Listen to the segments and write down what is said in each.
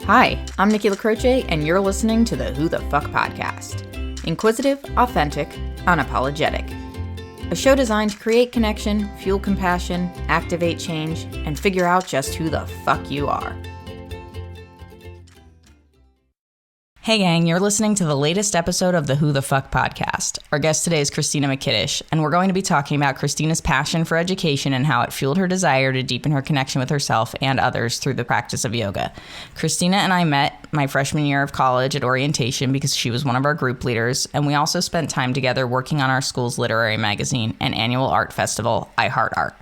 Hi, I'm Nikki LaCroce, and you're listening to the Who the Fuck podcast. Inquisitive, authentic, unapologetic. A show designed to create connection, fuel compassion, activate change, and figure out just who the fuck you are. Hey gang, you're listening to the latest episode of the Who the Fuck podcast. Our guest today is Christina McKitish, and we're going to be talking about Christina's passion for education and how it fueled her desire to deepen her connection with herself and others through the practice of yoga. Christina and I met my freshman year of college at orientation because she was one of our group leaders, and we also spent time together working on our school's literary magazine and annual art festival, I Heart Art.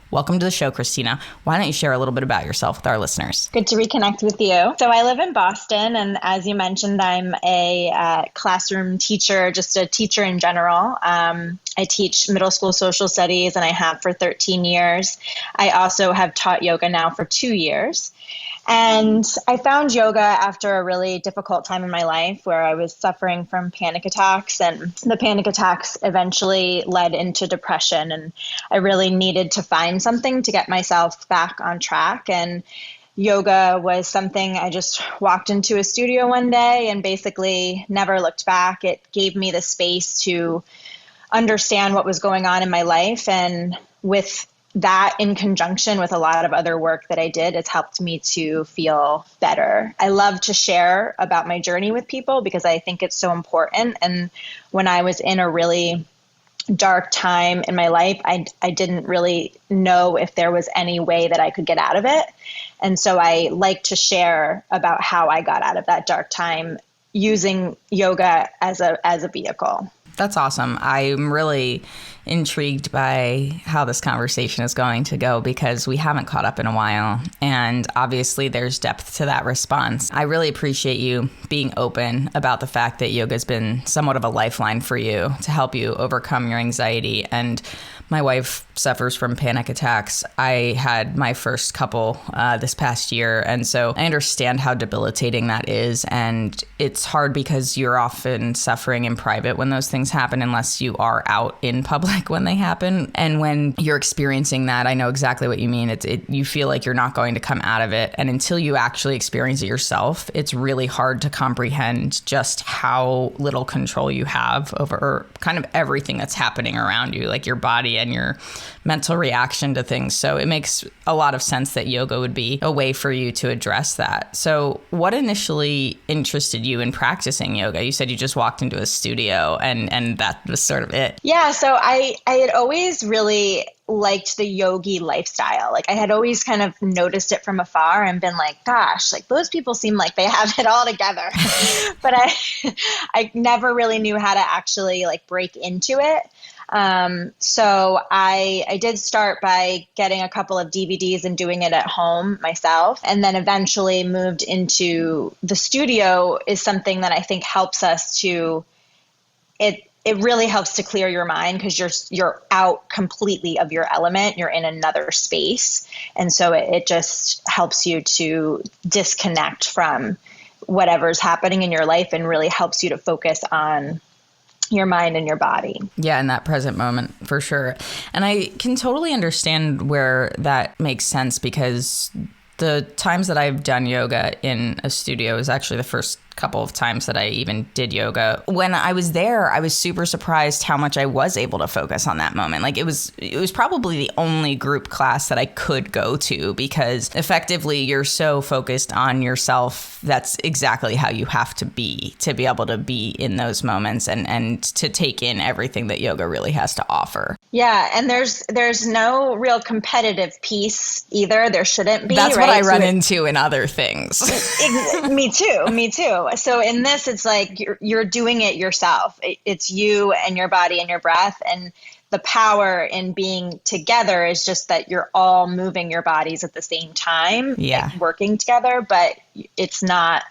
Welcome to the show, Christina. Why don't you share a little bit about yourself with our listeners? Good to reconnect with you. So I live in Boston, and as you mentioned, I'm a classroom teacher, just a teacher in general. I teach middle school social studies, and I have for 13 years. I also have taught yoga now for 2 years. And I found yoga after a really difficult time in my life where I was suffering from panic attacks, and the panic attacks eventually led into depression. And I really needed to find something to get myself back on track. And yoga was something I just walked into a studio one day and basically never looked back. It gave me the space to understand what was going on in my life. And with that, in conjunction with a lot of other work that I did, it's helped me to feel better. I love to share about my journey with people because I think it's so important. And when I was in a really dark time in my life, I didn't really know if there was any way that I could get out of it. And so I like to share about how I got out of that dark time using yoga as a vehicle. That's awesome. I'm really intrigued by how this conversation is going to go because we haven't caught up in a while. And obviously there's depth to that response. I really appreciate you being open about the fact that yoga has been somewhat of a lifeline for you to help you overcome your anxiety. And my wife suffers from panic attacks. I had my first couple this past year. And so I understand how debilitating that is. And it's hard because you're often suffering in private when those things happen, unless you are out in public when they happen. And when you're experiencing that, I know exactly what you mean. You feel like you're not going to come out of it. And until you actually experience it yourself, it's really hard to comprehend just how little control you have over kind of everything that's happening around you, like your body and your mental reaction to things. So it makes a lot of sense that yoga would be a way for you to address that. So what initially interested you in practicing yoga? You said you just walked into a studio and that was sort of it. Yeah, so I had always really liked the yogi lifestyle. Like I had always kind of noticed it from afar and been like, gosh, like those people seem like they have it all together. But I never really knew how to actually like break into it. So I did start by getting a couple of DVDs and doing it at home myself, and then eventually moved into the studio is something that I think helps us to, it really helps to clear your mind because you're out completely of your element. You're in another space. And so it just helps you to disconnect from whatever's happening in your life and really helps you to focus on your mind and your body. Yeah, in that present moment, for sure. And I can totally understand where that makes sense because the times that I've done yoga in a studio is actually the first couple of times that I even did yoga. When I was there, I was super surprised how much I was able to focus on that moment. Like it was probably the only group class that I could go to because effectively you're so focused on yourself. That's exactly how you have to be able to be in those moments and to take in everything that yoga really has to offer. Yeah. And there's no real competitive piece either. There shouldn't be. That's right? what I run into in other things. Me too. So in this, it's like you're doing it yourself. It's you and your body and your breath. And the power in being together is just that you're all moving your bodies at the same time, like working together, but it's not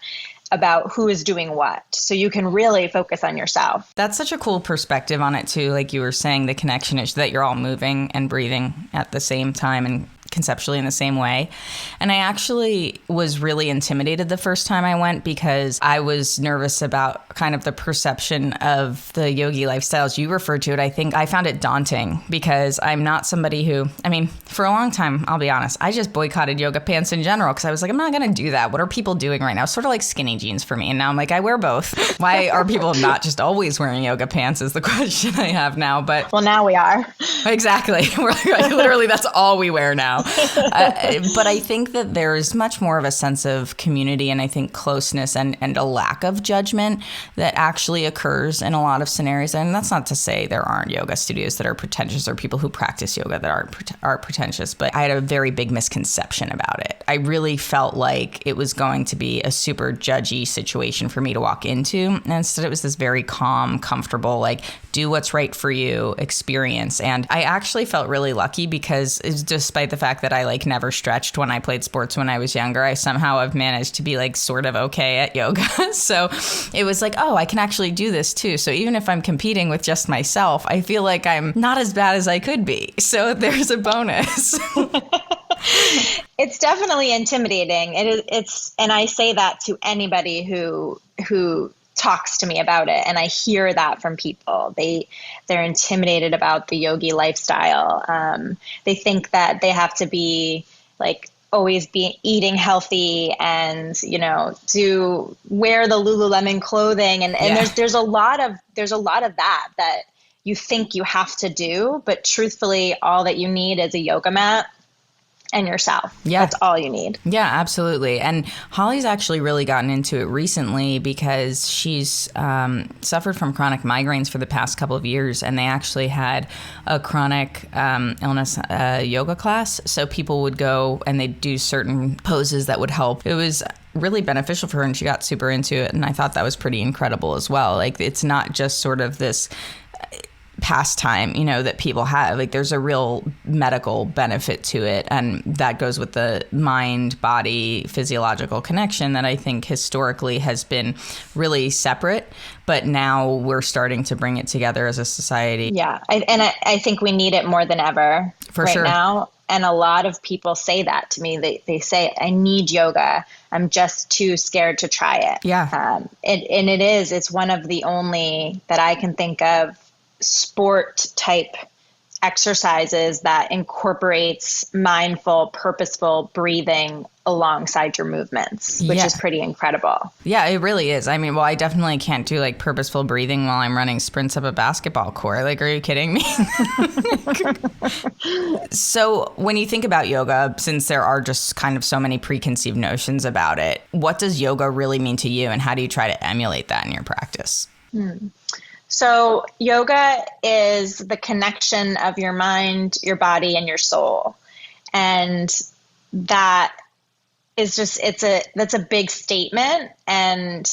about who is doing what. So you can really focus on yourself. That's such a cool perspective on it too. Like you were saying, the connection is that you're all moving and breathing at the same time and conceptually in the same way. And I actually was really intimidated the first time I went because I was nervous about kind of the perception of the yogi lifestyle as you referred to it. I think I found it daunting because I'm not somebody who, I mean, for a long time, I'll be honest, I just boycotted yoga pants in general because I was like, I'm not going to do that. What are people doing right now? It's sort of like skinny jeans for me. And now I'm like, I wear both. Why are people not just always wearing yoga pants is the question I have now. But well, now we are. Exactly. We're like, literally, that's all we wear now. But I think that there's much more of a sense of community and I think closeness and a lack of judgment that actually occurs in a lot of scenarios. And that's not to say there aren't yoga studios that are pretentious or people who practice yoga that are pretentious, but I had a very big misconception about it. I really felt like it was going to be a super judgy situation for me to walk into. And instead, it was this very calm, comfortable, like, do what's right for you experience. And I actually felt really lucky because despite the fact that I like never stretched when I played sports when I was younger, I somehow have managed to be like sort of okay at yoga. So it was like, oh, I can actually do this too. So even if I'm competing with just myself, I feel like I'm not as bad as I could be. So there's a bonus. It's definitely intimidating. It's, and I say that to anybody who talks to me about it, and I hear that from people. They're intimidated about the yogi lifestyle. They think that they have to be like always be eating healthy and wear the Lululemon clothing, and there's a lot of that you think you have to do, but truthfully, all that you need is a yoga mat and yourself. Yeah. That's all you need. Yeah, absolutely. And Holly's actually really gotten into it recently because she's suffered from chronic migraines for the past couple of years. And they actually had a chronic illness yoga class. So people would go and they'd do certain poses that would help. It was really beneficial for her and she got super into it. And I thought that was pretty incredible as well. Like, it's not just sort of this pastime, that people have. Like, there's a real medical benefit to it. And that goes with the mind-body physiological connection that I think historically has been really separate. But now we're starting to bring it together as a society. Yeah. I think we need it more than ever right now. And a lot of people say that to me. They say, I need yoga. I'm just too scared to try it. Yeah. It's one of the only that I can think of sport type exercises that incorporates mindful, purposeful breathing alongside your movements, which is pretty incredible. Yeah, it really is. I mean, I definitely can't do like purposeful breathing while I'm running sprints up a basketball court. Like, are you kidding me? So when you think about yoga, since there are just kind of so many preconceived notions about it, what does yoga really mean to you and how do you try to emulate that in your practice? So yoga is the connection of your mind, your body, and your soul. And that is that's a big statement, and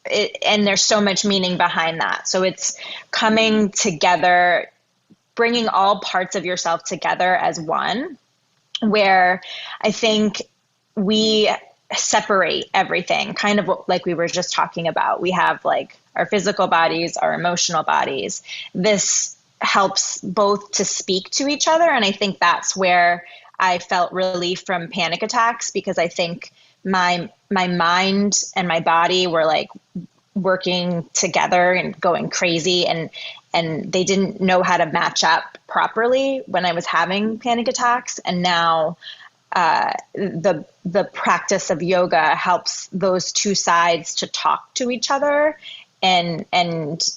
there's so much meaning behind that. So it's coming together, bringing all parts of yourself together as one, where I think we separate everything, kind of like we were just talking about. We have like our physical bodies, our emotional bodies. This helps both to speak to each other. And I think that's where I felt relief from panic attacks, because I think my mind and my body were like working together and going crazy, and they didn't know how to match up properly when I was having panic attacks. And now the practice of yoga helps those two sides to talk to each other, and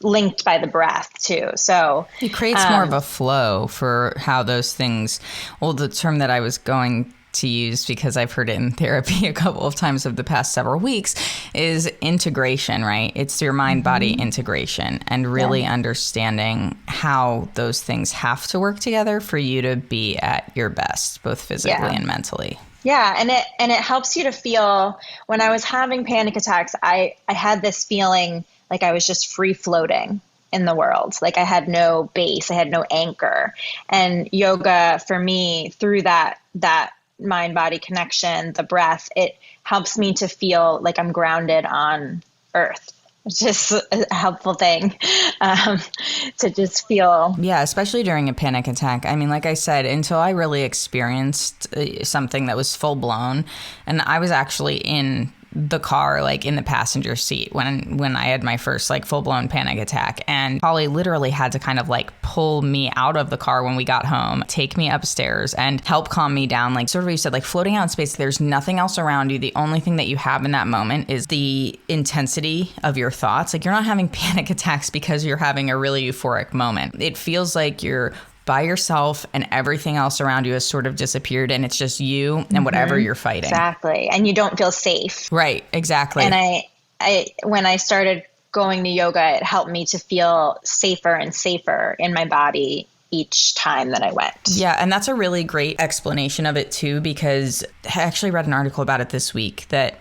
linked by the breath too. So it creates more of a flow for how those things, well, the term that I was going to use, because I've heard it in therapy a couple of times over the past several weeks, is integration, right? It's your mind-body integration, and really understanding how those things have to work together for you to be at your best, both physically and mentally. Yeah. And it helps you to feel, when I was having panic attacks, I had this feeling like I was just free floating in the world. Like I had no base, I had no anchor. And yoga for me, through that mind-body connection, the breath, it helps me to feel like I'm grounded on earth, just a helpful thing to just feel. Yeah, especially during a panic attack. I mean, like I said, until I really experienced something that was full blown, and I was actually in the car, like in the passenger seat when I had my first like full blown panic attack, and Holly literally had to kind of like pull me out of the car when we got home, take me upstairs and help calm me down. Like sort of you said, like floating out in space, there's nothing else around you. The only thing that you have in that moment is the intensity of your thoughts. Like you're not having panic attacks because you're having a really euphoric moment. It feels like you're by yourself and everything else around you has sort of disappeared, and it's just you and whatever you're fighting. Exactly. And you don't feel safe. Right. Exactly. And I when I started going to yoga, it helped me to feel safer and safer in my body each time that I went. Yeah. And that's a really great explanation of it too, because I actually read an article about it this week that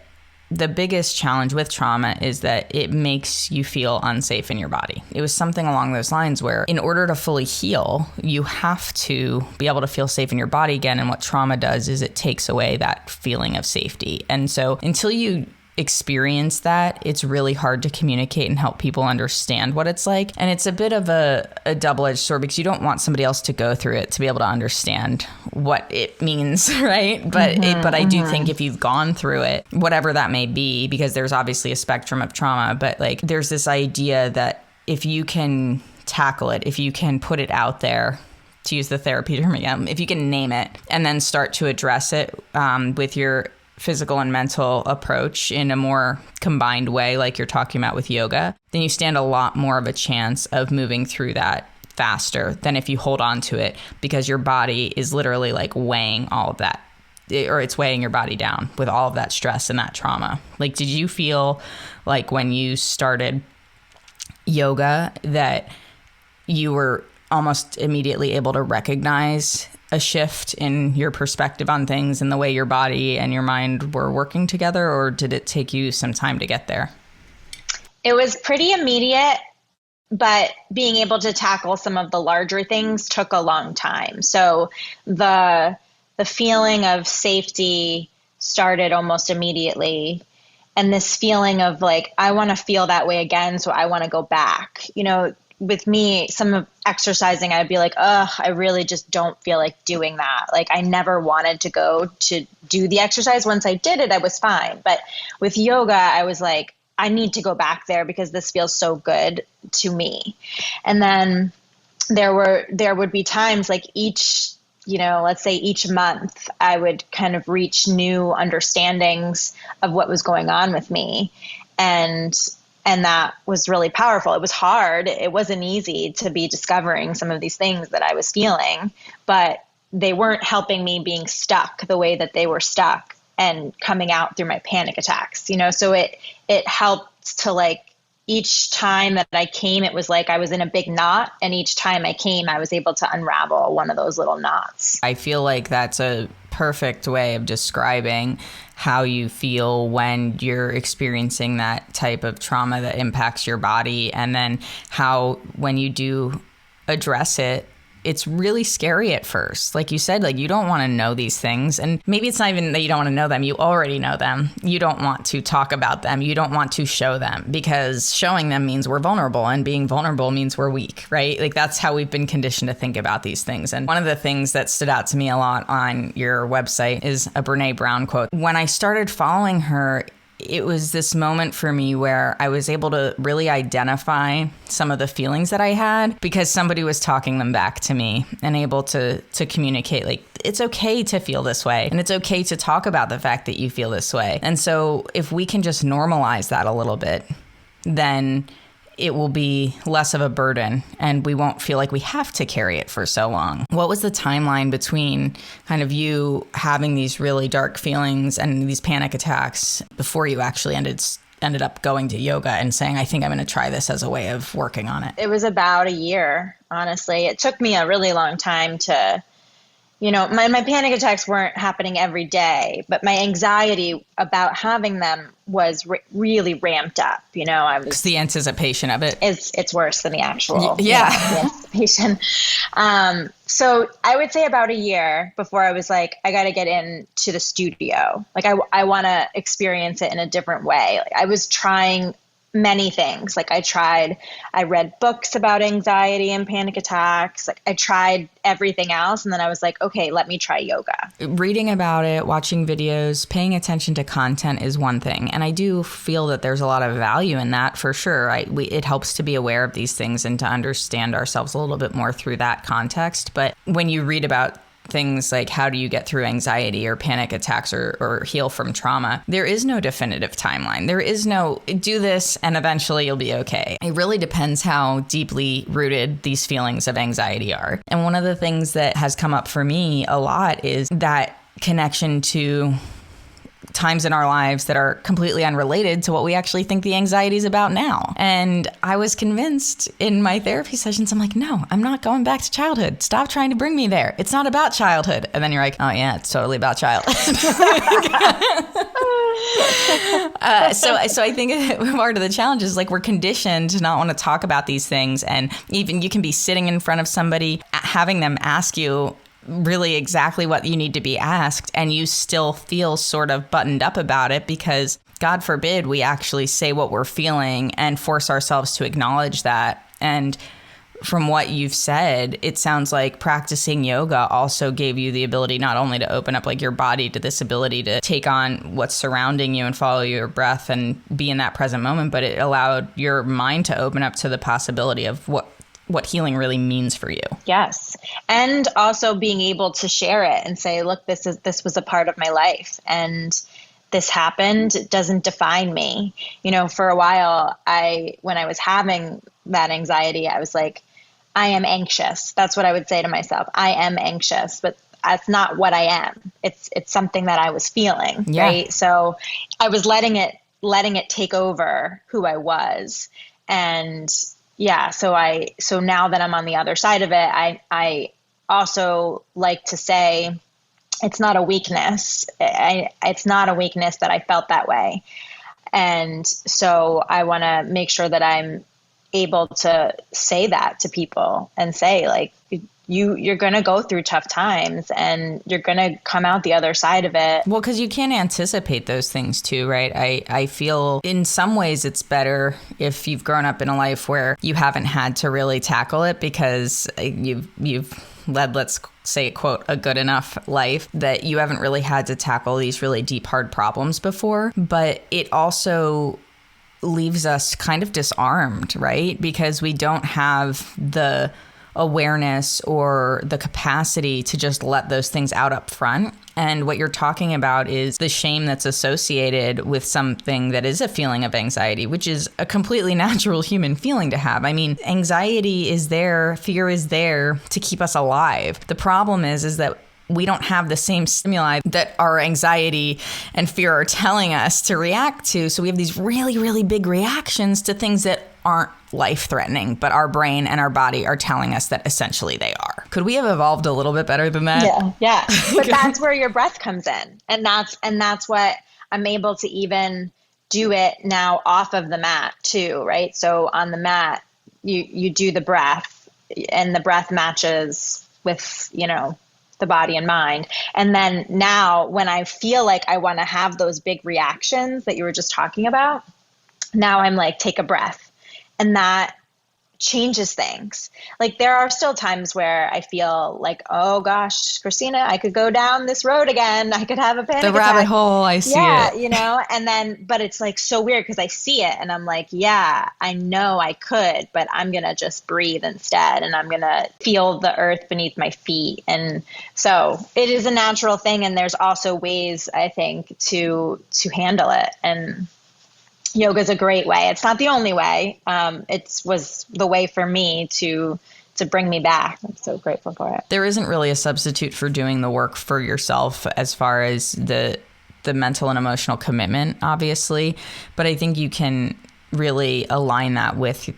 the biggest challenge with trauma is that it makes you feel unsafe in your body. It was something along those lines where in order to fully heal, you have to be able to feel safe in your body again. And what trauma does is it takes away that feeling of safety. And so until you experience that, it's really hard to communicate and help people understand what it's like. And it's a bit of a double-edged sword because you don't want somebody else to go through it to be able to understand what it means, right? But I do think if you've gone through it, whatever that may be, because there's obviously a spectrum of trauma, but like there's this idea that if you can tackle it, if you can put it out there, to use the therapy term again, if you can name it and then start to address it with your physical and mental approach in a more combined way, like you're talking about with yoga, then you stand a lot more of a chance of moving through that faster than if you hold on to it, because your body is literally like weighing all of that, or it's weighing your body down with all of that stress and that trauma. Like, did you feel like when you started yoga that you were almost immediately able to recognize a shift in your perspective on things and the way your body and your mind were working together, or did it take you some time to get there? It was pretty immediate, but being able to tackle some of the larger things took a long time. So the feeling of safety started almost immediately. And this feeling of like, I want to feel that way again, so I want to go back. You know, with me, some of exercising, I'd be like, I really just don't feel like doing that. Like I never wanted to go to do the exercise. Once I did it, I was fine. But with yoga, I was like, I need to go back there because this feels so good to me. And then there would be times like let's say each month, I would kind of reach new understandings of what was going on with me. And that was really powerful. It was hard. It wasn't easy to be discovering some of these things that I was feeling, but they weren't helping me being stuck the way that they were stuck and coming out through my panic attacks, So it helped to like, each time that I came, it was like I was in a big knot. And each time I came, I was able to unravel one of those little knots. I feel like that's a perfect way of describing how you feel when you're experiencing that type of trauma that impacts your body. And then how, when you do address it, it's really scary at first. Like you said, like you don't want to know these things. And maybe it's not even that you don't want to know them. You already know them. You don't want to talk about them. You don't want to show them, because showing them means we're vulnerable, and being vulnerable means we're weak, right? Like that's how we've been conditioned to think about these things. And one of the things that stood out to me a lot on your website is a Brene Brown quote. When I started following her, it was this moment for me where I was able to really identify some of the feelings that I had because somebody was talking them back to me, and able to communicate like, it's okay to feel this way, and it's okay to talk about the fact that you feel this way. And so if we can just normalize that a little bit, then it will be less of a burden and we won't feel like we have to carry it for so long. What was the timeline between kind of you having these really dark feelings and these panic attacks before you actually ended up going to yoga and saying, I think I'm going to try this as a way of working on it? It was about a year, honestly. It took me a really long time to, my panic attacks weren't happening every day, but my anxiety about having them was really ramped up. I was, 'cause the anticipation of it. It's worse than the actual the anticipation. So I would say about a year before I was like, I got to get into the studio. Like I want to experience it in a different way. Like I was trying many things. Like I read books about anxiety and panic attacks. Like I tried everything else. And then I was like, okay, let me try yoga. Reading about it, watching videos, paying attention to content is one thing. And I do feel that there's a lot of value in that for sure. It helps to be aware of these things and to understand ourselves a little bit more through that context. But when you read about things like how do you get through anxiety or panic attacks or heal from trauma, there is no definitive timeline. There is no do this and eventually you'll be okay. It really depends how deeply rooted these feelings of anxiety are. And one of the things that has come up for me a lot is that connection to times in our lives that are completely unrelated to what we actually think the anxiety is about now. And I was convinced in my therapy sessions, I'm like, no, I'm not going back to childhood. Stop trying to bring me there. It's not about childhood. And then you're like, oh yeah, it's totally about childhood. So I think part of the challenge is like we're conditioned to not want to talk about these things. And even you can be sitting in front of somebody, having them ask you really exactly what you need to be asked, and you still feel sort of buttoned up about it because God forbid we actually say what we're feeling and force ourselves to acknowledge that. And from what you've said, it sounds like practicing yoga also gave you the ability not only to open up like your body to this ability to take on what's surrounding you and follow your breath and be in that present moment, but it allowed your mind to open up to the possibility of what healing really means for you. Yes. And also being able to share it and say, look, this was a part of my life and this happened. It doesn't define me. You know, for a while, when I was having that anxiety, I was like, I am anxious. That's what I would say to myself. I am anxious, but that's not what I am. It's something that I was feeling. Yeah. Right. So I was letting it take over who I was. And yeah, so now that I'm on the other side of it, I also like to say it's not a weakness. It's not a weakness that I felt that way. And so I want to make sure that I'm able to say that to people and say, like, you're going to go through tough times and you're going to come out the other side of it. Well, because you can't anticipate those things too, right? I feel in some ways it's better if you've grown up in a life where you haven't had to really tackle it because you've led, let's say, quote, a good enough life that you haven't really had to tackle these really deep, hard problems before. But it also leaves us kind of disarmed, right? Because we don't have the awareness or the capacity to just let those things out up front. And what you're talking about is the shame that's associated with something that is a feeling of anxiety, which is a completely natural human feeling to have. I mean, anxiety is there, fear is there to keep us alive. The problem is that we don't have the same stimuli that our anxiety and fear are telling us to react to. So we have these really, really big reactions to things that aren't life-threatening, but our brain and our body are telling us that essentially they are. Could we have evolved a little bit better than that? Yeah. But that's where your breath comes in. And that's what I'm able to even do it now off of the mat too, right? So on the mat, you do the breath and the breath matches with, the body and mind. And then now when I feel like I want to have those big reactions that you were just talking about, now I'm like, take a breath. And that changes things. Like there are still times where I feel like, oh gosh, Christina, I could go down this road again. I could have a panic attack. The rabbit hole, I see it. And then, but it's like so weird because I see it and I'm like, yeah, I know I could, but I'm going to just breathe instead. And I'm going to feel the earth beneath my feet. And so it is a natural thing. And there's also ways, I think, to handle it. And yoga is a great way. It's not the only way. It was the way for me to bring me back. I'm so grateful for it. There isn't really a substitute for doing the work for yourself as far as the mental and emotional commitment, obviously. But I think you can really align that with,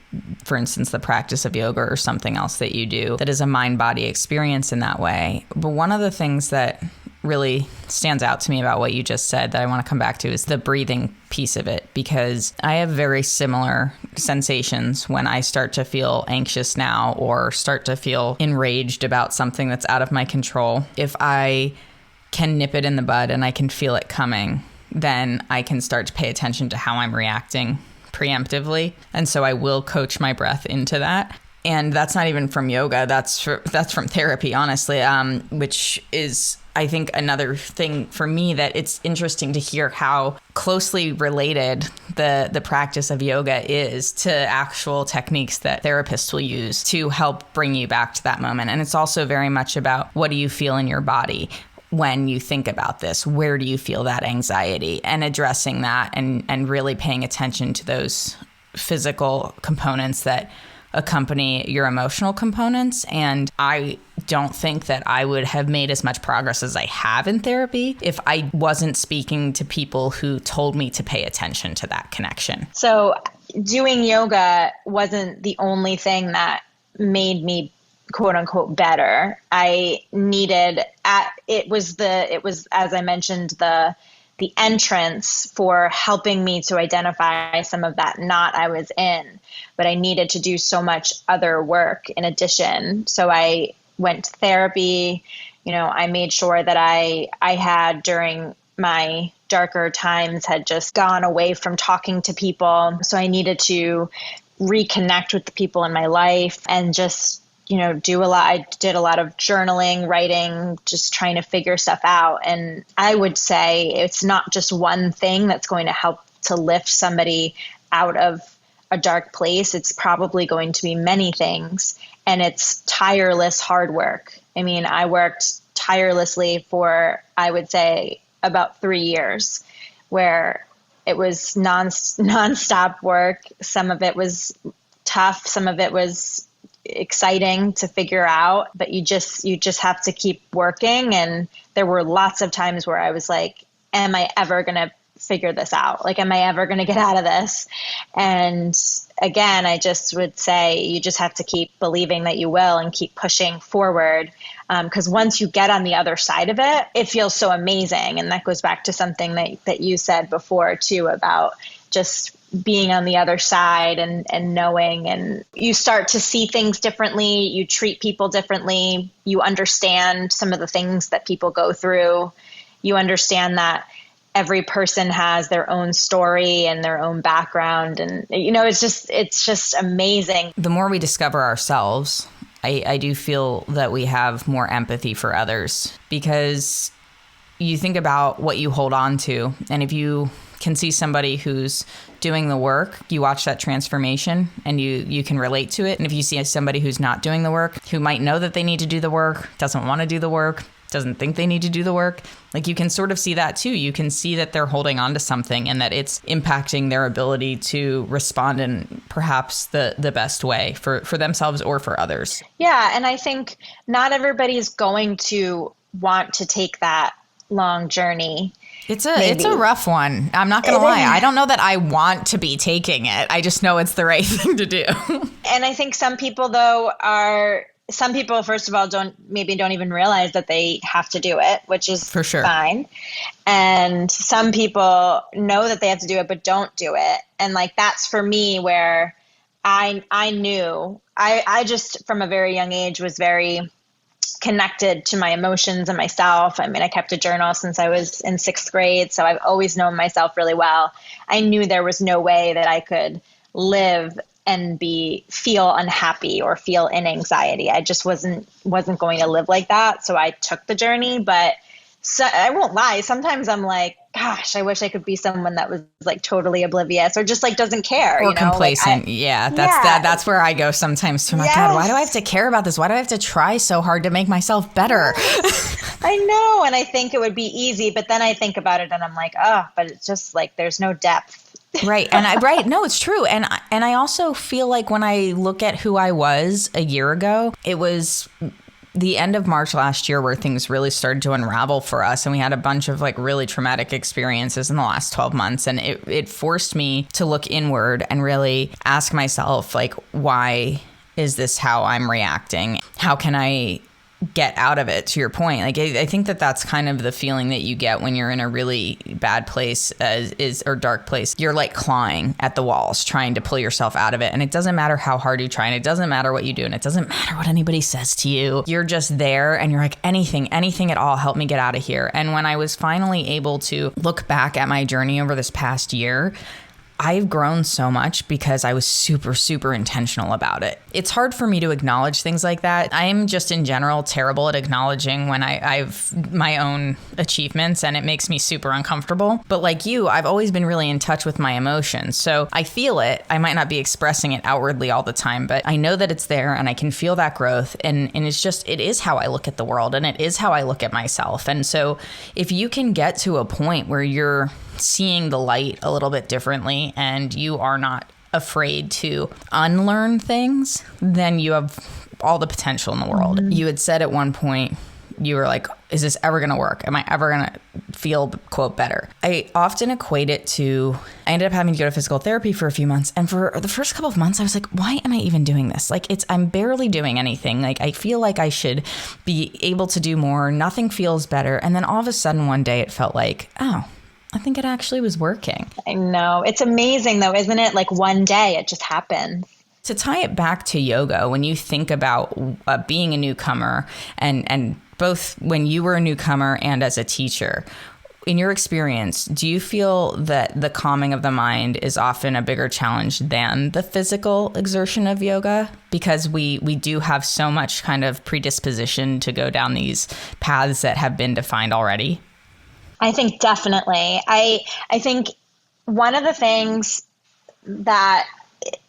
for instance, the practice of yoga or something else that you do that is a mind-body experience in that way. But one of the things that really stands out to me about what you just said that I want to come back to is the breathing piece of it, because I have very similar sensations when I start to feel anxious now or start to feel enraged about something that's out of my control. If I can nip it in the bud and I can feel it coming, then I can start to pay attention to how I'm reacting preemptively. And so I will coach my breath into that. And that's not even from yoga. That's from therapy, honestly, which is, I think, another thing for me that it's interesting to hear how closely related the practice of yoga is to actual techniques that therapists will use to help bring you back to that moment. And it's also very much about, what do you feel in your body when you think about this? Where do you feel that anxiety? And addressing that and really paying attention to those physical components that accompany your emotional components. And I don't think that I would have made as much progress as I have in therapy if I wasn't speaking to people who told me to pay attention to that connection. So doing yoga wasn't the only thing that made me quote unquote better. I needed, it was, as I mentioned, the entrance for helping me to identify some of that knot I was in, but I needed to do so much other work in addition. So I went to therapy. I made sure that I had, during my darker times, had just gone away from talking to people. So I needed to reconnect with the people in my life and just do a lot. I did a lot of journaling, writing, just trying to figure stuff out. And I would say it's not just one thing that's going to help to lift somebody out of a dark place. It's probably going to be many things. And it's tireless hard work. I mean, I worked tirelessly for, I would say, about 3 years, where it was nonstop work. Some of it was tough. Some of it was exciting to figure out, but you just have to keep working. And there were lots of times where I was like, am I ever going to figure this out? Like, am I ever going to get out of this? And again, I just would say you just have to keep believing that you will and keep pushing forward. Because once you get on the other side of it, it feels so amazing. And that goes back to something that you said before too, about just being on the other side and knowing, and you start to see things differently. You treat people differently. You understand some of the things that people go through. You understand that every person has their own story and their own background. And, it's just amazing. The more we discover ourselves, I do feel that we have more empathy for others, because you think about what you hold on to. And if you can see somebody who's doing the work, you watch that transformation and you can relate to it. And if you see somebody who's not doing the work, who might know that they need to do the work, doesn't want to do the work, doesn't think they need to do the work, like, you can sort of see that too. You can see that they're holding on to something and that it's impacting their ability to respond in perhaps the best way for themselves or for others. Yeah. And I think not everybody's going to want to take that long journey. It's a rough one. I'm not going to lie. I don't know that I want to be taking it. I just know it's the right thing to do. And I think some people, first of all, don't even realize that they have to do it, which is for sure fine. And some people know that they have to do it, but don't do it. And like, that's for me where I knew I just from a very young age was very connected to my emotions and myself. I mean, I kept a journal since I was in 6th grade. So I've always known myself really well. I knew there was no way that I could live and feel unhappy or feel in anxiety. I just wasn't going to live like that. So I took the journey, but I won't lie. Sometimes I'm like, gosh, I wish I could be someone that was like totally oblivious or just like doesn't care. Or complacent. Like that's where I go sometimes too. My God, why do I have to care about this? Why do I have to try so hard to make myself better? I know. And I think it would be easy, but then I think about it and I'm like, but it's just like, there's no depth. Right. And no, it's true. And I also feel like when I look at who I was a year ago, it was the end of March last year where things really started to unravel for us. And we had a bunch of like really traumatic experiences in the last 12 months. And it forced me to look inward and really ask myself, like, why is this how I'm reacting? How can I get out of it, to your point? Like, I think that's kind of the feeling that you get when you're in a really bad place or dark place. You're like clawing at the walls, trying to pull yourself out of it. And it doesn't matter how hard you try, and it doesn't matter what you do, and it doesn't matter what anybody says to you. You're just there and you're like, anything at all, help me get out of here. And when I was finally able to look back at my journey over this past year, I've grown so much because I was super, super intentional about it. It's hard for me to acknowledge things like that. I'm just in general terrible at acknowledging when I've my own achievements, and it makes me super uncomfortable. But like you, I've always been really in touch with my emotions. So I feel it. I might not be expressing it outwardly all the time, but I know that it's there and I can feel that growth. And it is how I look at the world, and it is how I look at myself. And so if you can get to a point where you're seeing the light a little bit differently and you are not afraid to unlearn things, then you have all the potential in the world. You had said at one point, you were like, is this ever going to work? Am I ever going to feel, quote, better? I often equate it to, I ended up having to go to physical therapy for a few months. And for the first couple of months, I was like, why am I even doing this? Like, I'm barely doing anything. Like, I feel like I should be able to do more. Nothing feels better. And then all of a sudden one day it felt like, oh, I think it actually was working. I know. It's amazing though, isn't it? Like one day it just happens. To tie it back to yoga, when you think about being a newcomer and both when you were a newcomer and as a teacher, in your experience, do you feel that the calming of the mind is often a bigger challenge than the physical exertion of yoga? Because we do have so much kind of predisposition to go down these paths that have been defined already. I think definitely. I think one of the things that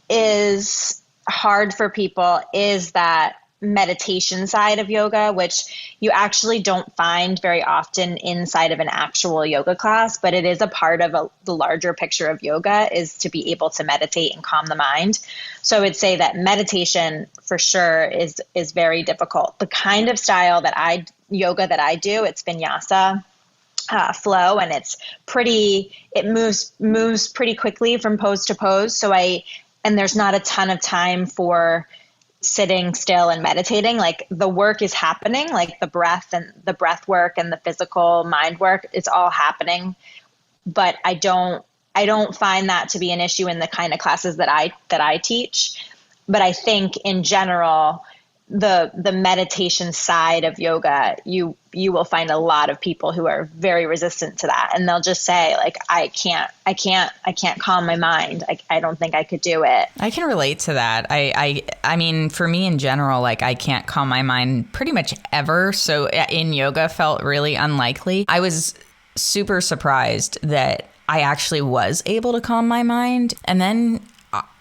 is hard for people is that meditation side of yoga, which you actually don't find very often inside of an actual yoga class, but it is a part of the larger picture of yoga, is to be able to meditate and calm the mind. So I would say that meditation for sure is very difficult. The kind of style yoga that I do, it's vinyasa flow, and it moves pretty quickly from pose to pose. And there's not a ton of time for sitting still and meditating. Like the work is happening, like the breath work and the physical mind work, it's all happening. But I don't find that to be an issue in the kind of classes that I teach. But I think in general, the meditation side of yoga, you will find a lot of people who are very resistant to that, and they'll just say like, I can't calm my mind. I don't think I could do it. I can relate to that. I mean, for me in general, like I can't calm my mind pretty much ever. So in yoga felt really unlikely. I was super surprised that I actually was able to calm my mind. And then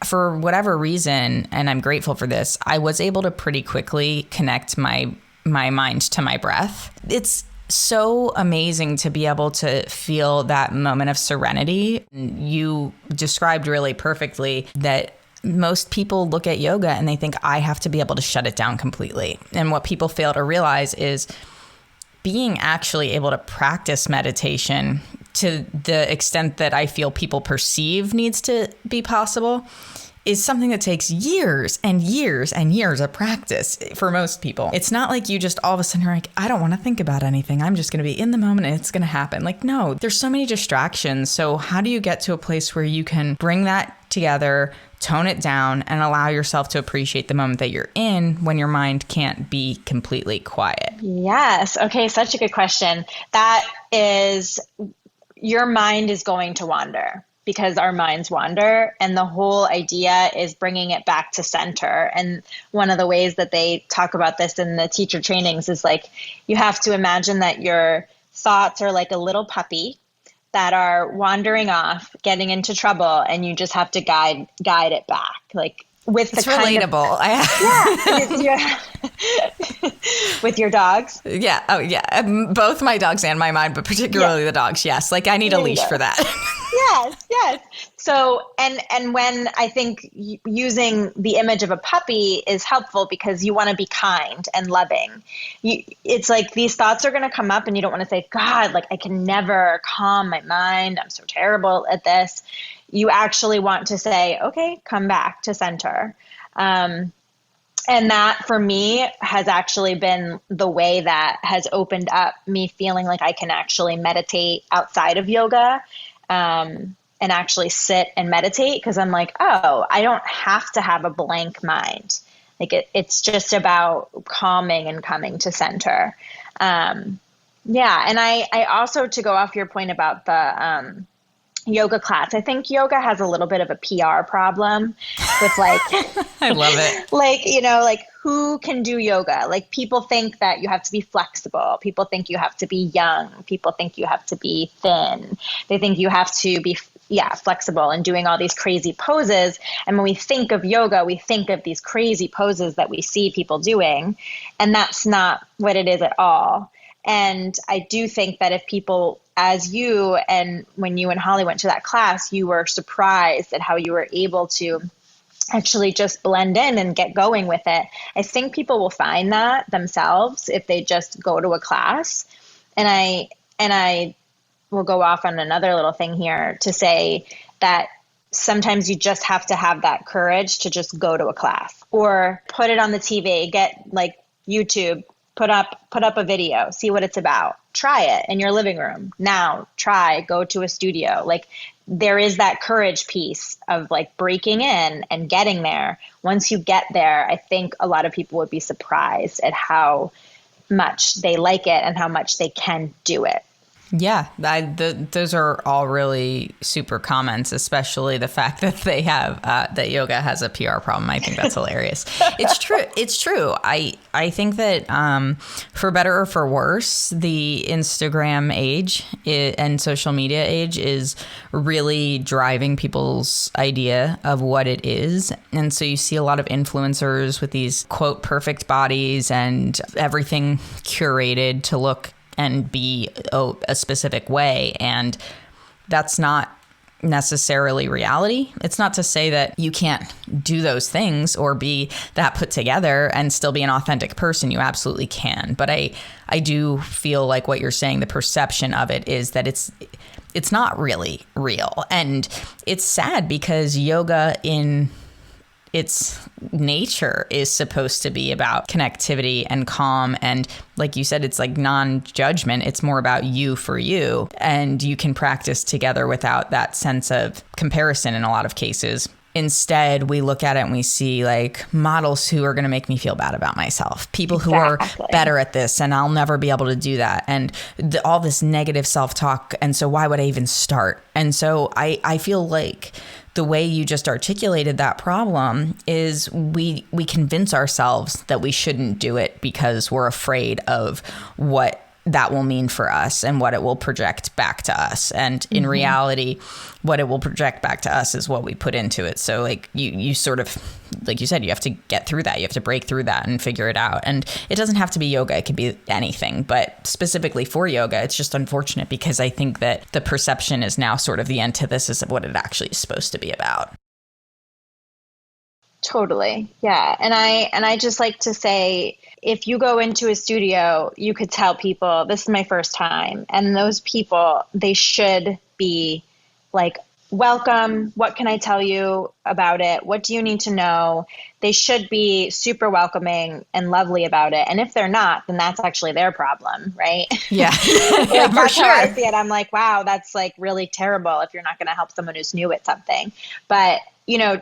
for whatever reason, and I'm grateful for this, I was able to pretty quickly connect my mind to my breath. It's so amazing to be able to feel that moment of serenity. You described really perfectly that most people look at yoga and they think I have to be able to shut it down completely. And what people fail to realize is being actually able to practice meditation to the extent that I feel people perceive needs to be possible is something that takes years and years and years of practice for most people. It's not like you just all of a sudden are like, I don't want to think about anything. I'm just going to be in the moment and it's going to happen. Like, no, there's so many distractions. So how do you get to a place where you can bring that together, tone it down, and allow yourself to appreciate the moment that you're in when your mind can't be completely quiet? Yes. Okay. Such a good question. That is, your mind is going to wander because our minds wander. And the whole idea is bringing it back to center. And one of the ways that they talk about this in the teacher trainings is like, you have to imagine that your thoughts are like a little puppy that are wandering off, getting into trouble, and you just have to guide it back. Like with it's the kind relatable. With your dogs. Yeah. Oh, yeah. Both my dogs and my mind, but particularly the dogs. Yes. Like I need a leash for that. Yes. So, and when I think using the image of a puppy is helpful because you want to be kind and loving. It's like these thoughts are going to come up and you don't want to say, God, like I can never calm my mind. I'm so terrible at this. You actually want to say, okay, come back to center. And that for me has actually been the way that has opened up me feeling like I can actually meditate outside of yoga, and actually sit and meditate, because I'm like, oh, I don't have to have a blank mind. Like it's just about calming and coming to center. And I also, to go off your point about the, yoga class. I think yoga has a little bit of a PR problem with like, I love it. like, you know, like who can do yoga? Like people think that you have to be flexible. People think you have to be young. People think you have to be thin. They think you have to be, flexible and doing all these crazy poses. And when we think of yoga, we think of these crazy poses that we see people doing. And that's not what it is at all. And I do think that if people, as you, and when you and Holly went to that class, you were surprised at how you were able to actually just blend in and get going with it. I think people will find that themselves if they just go to a class. And I will go off on another little thing here to say that sometimes you just have to have that courage to just go to a class or put it on the TV, get like YouTube, put up a video, see what it's about, try it in your living room. Now go to a studio. Like there is that courage piece of like breaking in and getting there. Once you get there, I think a lot of people would be surprised at how much they like it and how much they can do it. Yeah, those are all really super comments, especially the fact that they have that yoga has a PR problem. I think that's hilarious. It's true. It's true. I think that for better or for worse, the Instagram age and social media age is really driving people's idea of what it is. And so you see a lot of influencers with these, quote, perfect bodies and everything curated to look and be a specific way. And that's not necessarily reality. It's not to say that you can't do those things or be that put together and still be an authentic person. You absolutely can. But I do feel like what you're saying, the perception of it is that it's not really real. And it's sad because yoga in its nature is supposed to be about connectivity and calm. And like you said, it's like non-judgment. It's more about you for you. And you can practice together without that sense of comparison in a lot of cases. Instead, we look at it and we see like models who are going to make me feel bad about myself, people who are better at this and I'll never be able to do that. And all this negative self-talk. And so why would I even start? And so I feel like the way you just articulated that problem is we convince ourselves that we shouldn't do it because we're afraid of what that will mean for us and what it will project back to us. And in reality, what it will project back to us is what we put into it. So like you sort of, like you said, you have to get through that. You have to break through that and figure it out. And it doesn't have to be yoga. It could be anything. But specifically for yoga, it's just unfortunate because I think that the perception is now sort of the antithesis of what it actually is supposed to be about. Totally. Yeah. And I just like to say, if you go into a studio, you could tell people, this is my first time. And those people, they should be like, welcome. What can I tell you about it? What do you need to know? They should be super welcoming and lovely about it. And if they're not, then that's actually their problem, right? Yeah. Like, for that's sure. how I see it. I'm like, wow, that's like really terrible if you're not going to help someone who's new at something. But,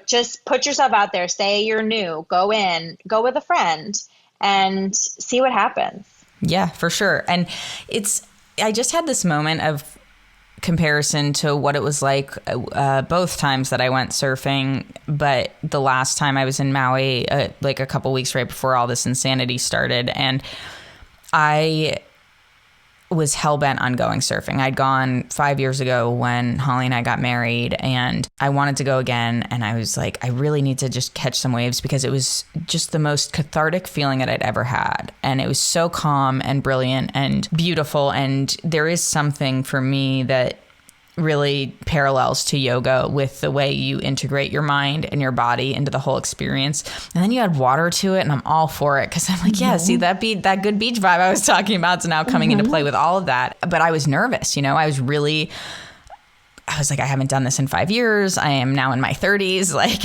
just put yourself out there. Say you're new. Go in. Go with a friend. And see what happens. Yeah, for sure. And I just had this moment of comparison to what it was like both times that I went surfing. But the last time I was in Maui, like a couple weeks right before all this insanity started. And I was hell-bent on going surfing. I'd gone 5 years ago when Holly and I got married, and I wanted to go again. And I was like, I really need to just catch some waves because it was just the most cathartic feeling that I'd ever had. And it was so calm and brilliant and beautiful. And there is something for me that really parallels to yoga with the way you integrate your mind and your body into the whole experience. And then you add water to it, and I'm all for it because I'm like, yeah, see that good beach vibe I was talking about is now coming into play with all of that. But I was nervous, I was like, I haven't done this in 5 years. I am now in my 30s. Like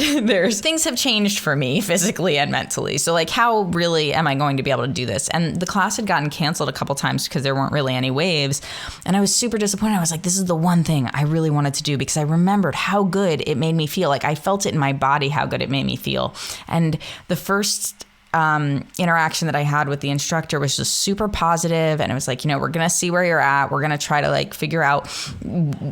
things have changed for me physically and mentally. So like, how really am I going to be able to do this? And the class had gotten canceled a couple times because there weren't really any waves. And I was super disappointed. I was like, this is the one thing I really wanted to do because I remembered how good it made me feel. Like I felt it in my body, how good it made me feel. And the first interaction that I had with the instructor was just super positive, and it was like, we're going to see where you're at. We're going to try to like figure out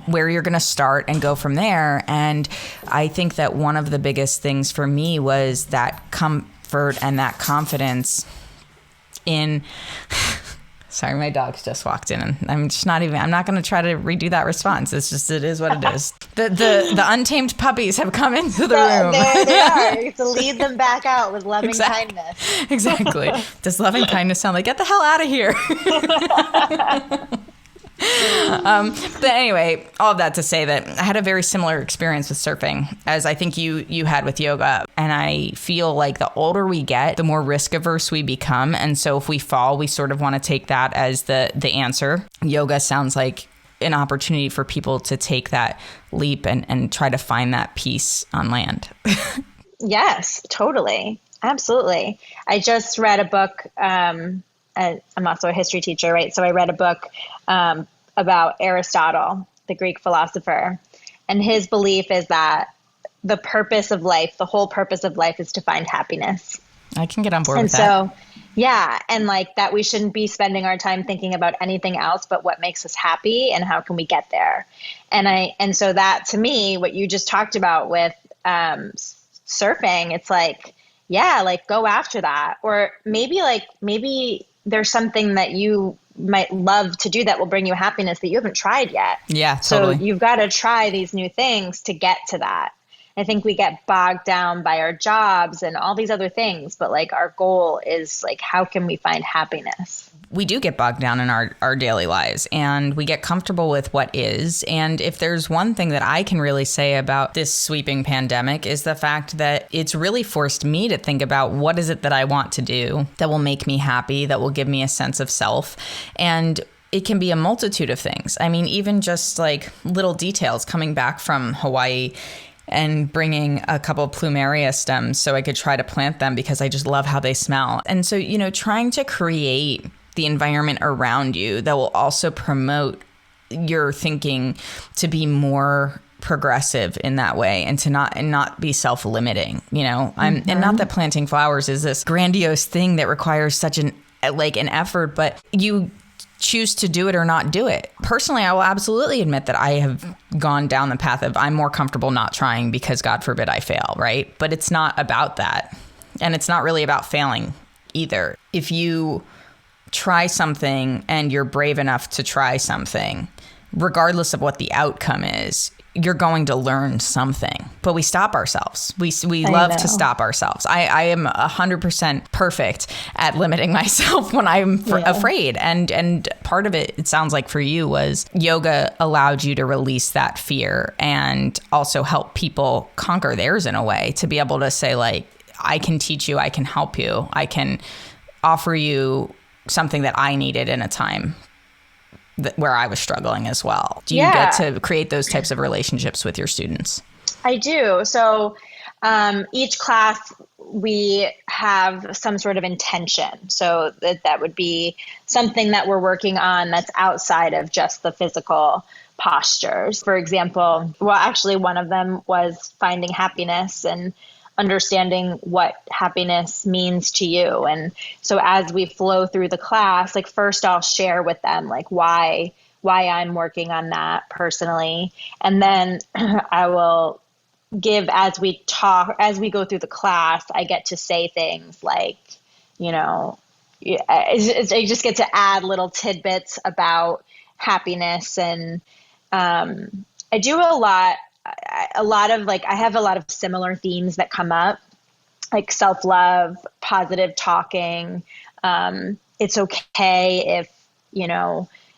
where you're going to start and go from there. And I think that one of the biggest things for me was that comfort and that confidence in sorry, my dogs just walked in, and I'm not going to try to redo that response. It is what it is. The untamed puppies have come into the room. There they are. You have to lead them back out with loving kindness. Exactly. Does loving kindness sound like, get the hell out of here? But anyway, all of that to say that I had a very similar experience with surfing as I think you had with yoga. And I feel like the older we get, the more risk averse we become. And so if we fall, we sort of want to take that as the answer. Yoga sounds like an opportunity for people to take that leap and try to find that peace on land. Yes, totally. Absolutely. I just read a book. I'm also a history teacher, right? So I read a book about Aristotle, the Greek philosopher. And his belief is that the purpose of life, the whole purpose of life is to find happiness. I can get on board with that. And so, yeah. And like that we shouldn't be spending our time thinking about anything else but what makes us happy and how can we get there. And so that to me, what you just talked about with surfing, it's like, yeah, like go after that. Or maybe there's something that you might love to do that will bring you happiness that you haven't tried yet. Yeah, totally. So you've got to try these new things to get to that. I think we get bogged down by our jobs and all these other things, but like our goal is like, how can we find happiness? We do get bogged down in our daily lives, and we get comfortable with what is. And if there's one thing that I can really say about this sweeping pandemic is the fact that it's really forced me to think about what is it that I want to do that will make me happy, that will give me a sense of self. And it can be a multitude of things. I mean, even just like little details, coming back from Hawaii and bringing a couple of plumeria stems so I could try to plant them because I just love how they smell. And so, trying to create the environment around you that will also promote your thinking to be more progressive in that way and to not be self-limiting, and not that planting flowers is this grandiose thing that requires such an effort, but you choose to do it or not do it. Personally, I will absolutely admit that I have gone down the path of I'm more comfortable not trying because God forbid I fail, right? But it's not about that. And it's not really about failing either. If you try something and you're brave enough to try something, regardless of what the outcome is, you're going to learn something. But we stop ourselves. We love to stop ourselves. I am 100% perfect at limiting myself when I'm afraid. And part of it sounds like for you was yoga allowed you to release that fear and also help people conquer theirs in a way, to be able to say like, I can teach you, I can help you, I can offer you something that I needed in a time where I was struggling as well. Do you get to create those types of relationships with your students? I do. So each class, we have some sort of intention. So that would be something that we're working on that's outside of just the physical postures. For example, actually one of them was finding happiness and understanding what happiness means to you. And so as we flow through the class, like first I'll share with them like why I'm working on that personally. And then I will give, as we go through the class, I get to say things like, I just get to add little tidbits about happiness. And I do a lot of I have a lot of similar themes that come up, like self-love, positive talking. It's okay if,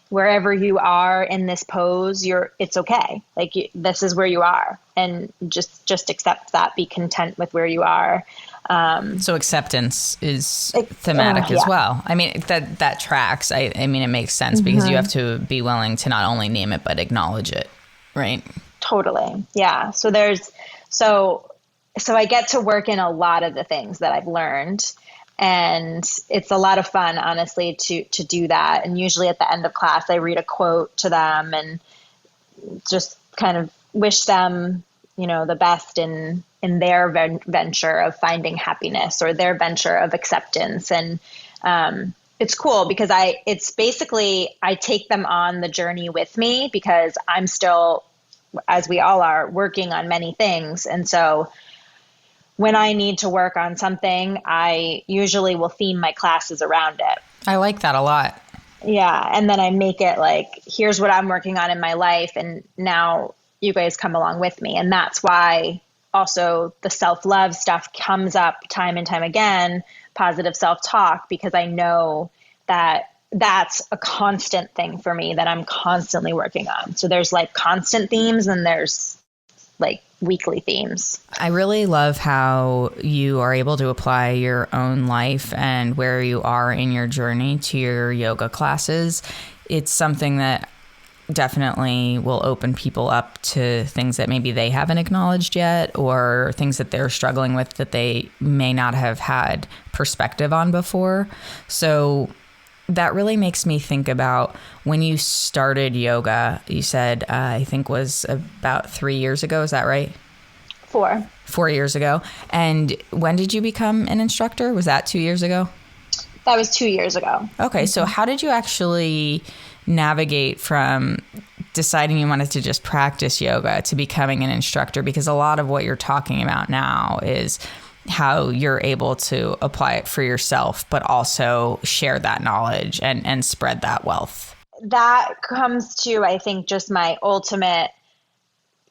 wherever you are in this pose, it's okay. Like this is where you are, and just accept that, be content with where you are. So acceptance is thematic as well. I mean, that tracks. I mean, it makes sense because you have to be willing to not only name it, but acknowledge it. Right. Totally. Yeah. So I get to work in a lot of the things that I've learned, and it's a lot of fun, honestly, to do that. And usually at the end of class, I read a quote to them and just kind of wish them, the best in in their venture of finding happiness or their venture of acceptance. And it's cool because it's basically, I take them on the journey with me because I'm still, as we all are, working on many things. And so when I need to work on something, I usually will theme my classes around it. I like that a lot. Yeah. And then I make it like, here's what I'm working on in my life. And now you guys come along with me. And that's why also the self-love stuff comes up time and time again, positive self-talk, because I know that that's a constant thing for me that I'm constantly working on. So there's like constant themes and there's like weekly themes. I really love how you are able to apply your own life and where you are in your journey to your yoga classes. It's something that definitely will open people up to things that maybe they haven't acknowledged yet, or things that they're struggling with that they may not have had perspective on before. So that really makes me think about when you started yoga. You said, I think was about 3 years ago. Is that right? 4. 4 years ago. And when did you become an instructor? Was that 2 years ago? That was 2 years ago. Okay. So how did you actually navigate from deciding you wanted to just practice yoga to becoming an instructor? Because a lot of what you're talking about now is how you're able to apply it for yourself, but also share that knowledge and spread that wealth. That comes to, I think, just my ultimate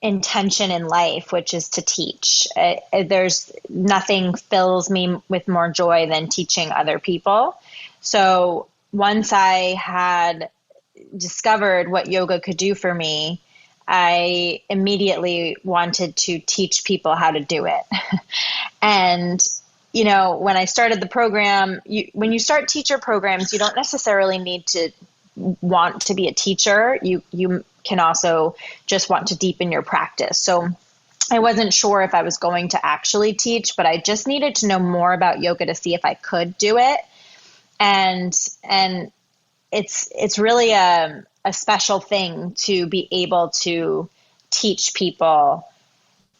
intention in life, which is to teach. There's nothing fills me with more joy than teaching other people. So once I had discovered what yoga could do for me, I immediately wanted to teach people how to do it. And, you know, when I started the program, when you start teacher programs, you don't necessarily need to want to be a teacher. You can also just want to deepen your practice. So I wasn't sure if I was going to actually teach, but I just needed to know more about yoga to see if I could do it. And it's really a special thing to be able to teach people.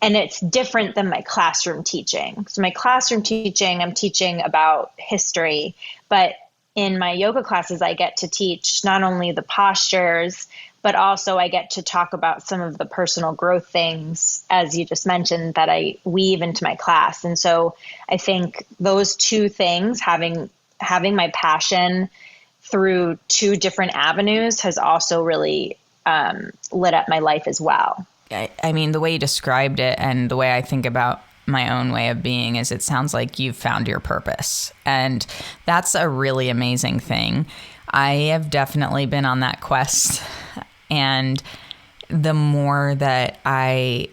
And it's different than my classroom teaching. So my classroom teaching, I'm teaching about history, but in my yoga classes, I get to teach not only the postures, but also I get to talk about some of the personal growth things, as you just mentioned, that I weave into my class. And so I think those two things, having my passion through two different avenues, has also really lit up my life as well. I mean, the way you described it and the way I think about my own way of being is it sounds like you've found your purpose. And that's a really amazing thing. I have definitely been on that quest. And the more that I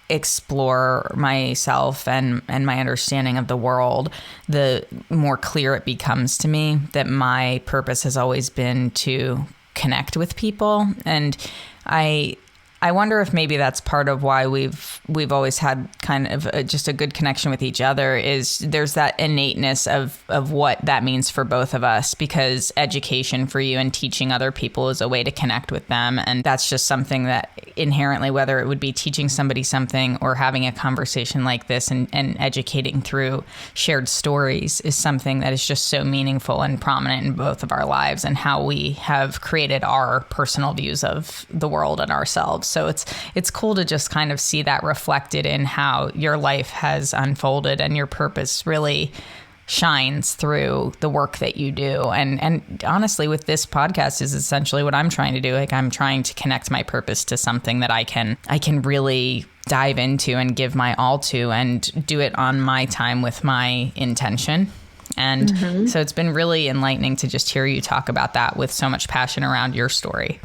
explore myself and my understanding of the world, the more clear it becomes to me that my purpose has always been to connect with people. And I wonder if maybe that's part of why we've always had kind of just a good connection with each other, is there's that innateness of what that means for both of us, because education for you and teaching other people is a way to connect with them. And that's just something that inherently, whether it would be teaching somebody something or having a conversation like this and educating through shared stories, is something that is just so meaningful and prominent in both of our lives and how we have created our personal views of the world and ourselves. So it's cool to just kind of see that reflected in how your life has unfolded, and your purpose really shines through the work that you do. And honestly, with this podcast is essentially what I'm trying to do. Like, I'm trying to connect my purpose to something that I can really dive into and give my all to, and do it on my time with my intention. And so it's been really enlightening to just hear you talk about that with so much passion around your story.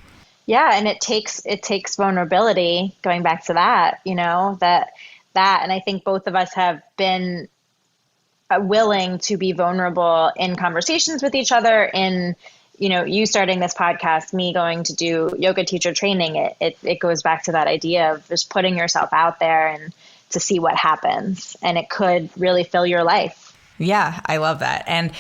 Yeah. And it takes vulnerability, going back to that, you know, that, and I think both of us have been willing to be vulnerable in conversations with each other, in, you know, you starting this podcast, me going to do yoga teacher training. It goes back to that idea of just putting yourself out there and to see what happens. And it could really fill your life. Yeah, I love that. And